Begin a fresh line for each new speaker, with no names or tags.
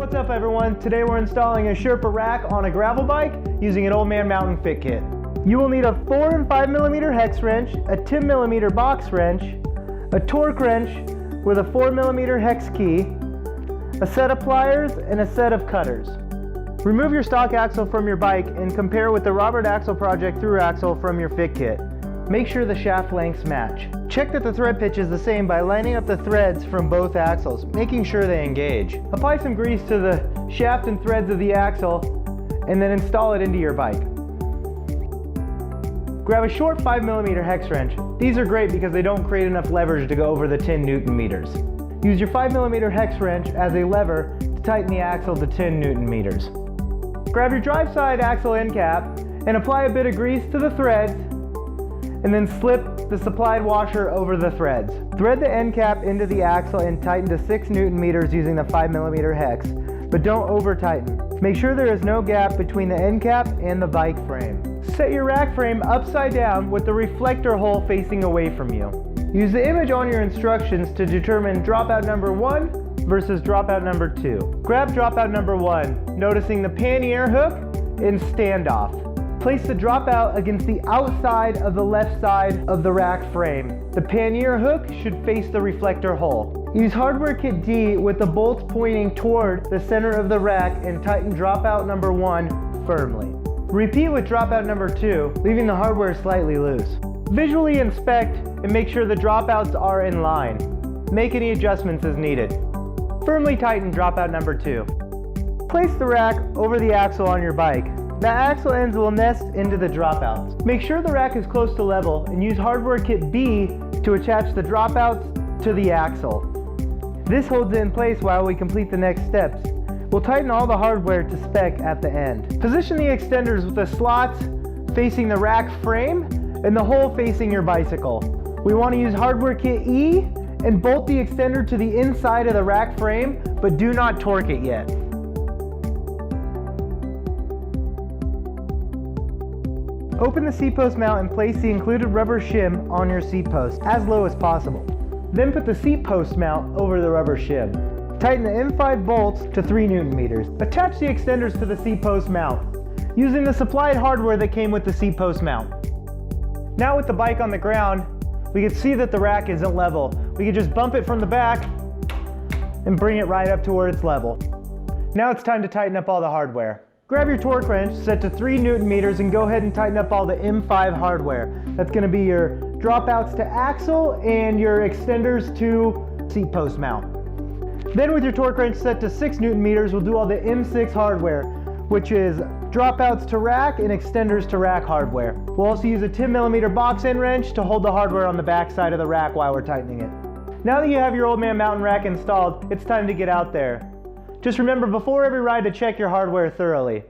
What's up everyone? Today we're installing a Sherpa rack on a gravel bike using an Old Man Mountain Fit Kit. You will need a 4 and 5mm hex wrench, a 10mm box wrench, a torque wrench with a 4mm hex key, a set of pliers, and a set of cutters. Remove your stock axle from your bike and compare with the Robert Axle Project through axle from your Fit Kit. Make sure the shaft lengths match. Check that the thread pitch is the same by lining up the threads from both axles, making sure they engage. Apply some grease to the shaft and threads of the axle and then install it into your bike. Grab a short 5mm hex wrench. These are great because they don't create enough leverage to go over the 10 Newton meters. Use your 5mm hex wrench as a lever to tighten the axle to 10 Newton meters. Grab your drive side axle end cap and apply a bit of grease to the threads and then slip the supplied washer over the threads. Thread the end cap into the axle and tighten to 6 Newton meters using the 5mm hex, but don't over tighten. Make sure there is no gap between the end cap and the bike frame. Set your rack frame upside down with the reflector hole facing away from you. Use the image on your instructions to determine dropout number 1 versus dropout number 2. Grab dropout number 1, noticing the pannier hook in standoff. Place the dropout against the outside of the left side of the rack frame. The pannier hook should face the reflector hole. Use hardware kit D with the bolts pointing toward the center of the rack and tighten dropout number 1 firmly. Repeat with dropout number 2, leaving the hardware slightly loose. Visually inspect and make sure the dropouts are in line. Make any adjustments as needed. Firmly tighten dropout number 2. Place the rack over the axle on your bike. The axle ends will nest into the dropouts. Make sure the rack is close to level and use hardware kit B to attach the dropouts to the axle. This holds it in place while we complete the next steps. We'll tighten all the hardware to spec at the end. Position the extenders with the slots facing the rack frame and the hole facing your bicycle. We want to use hardware kit E and bolt the extender to the inside of the rack frame, but do not torque it yet. Open the seat post mount and place the included rubber shim on your seat post as low as possible. Then put the seat post mount over the rubber shim. Tighten the M5 bolts to 3 Newton meters. Attach the extenders to the seat post mount using the supplied hardware that came with the seat post mount. Now with the bike on the ground, we can see that the rack isn't level. We can just bump it from the back and bring it right up to where it's level. Now it's time to tighten up all the hardware. Grab your torque wrench set to 3 Newton meters and go ahead and tighten up all the M5 hardware. That's going to be your dropouts to axle and your extenders to seat post mount. Then with your torque wrench set to 6 Newton meters, we'll do all the M6 hardware, which is dropouts to rack and extenders to rack hardware. We'll also use a 10mm box end wrench to hold the hardware on the back side of the rack while we're tightening it. Now that you have your Old Man Mountain rack installed, it's time to get out there. Just remember before every ride to check your hardware thoroughly.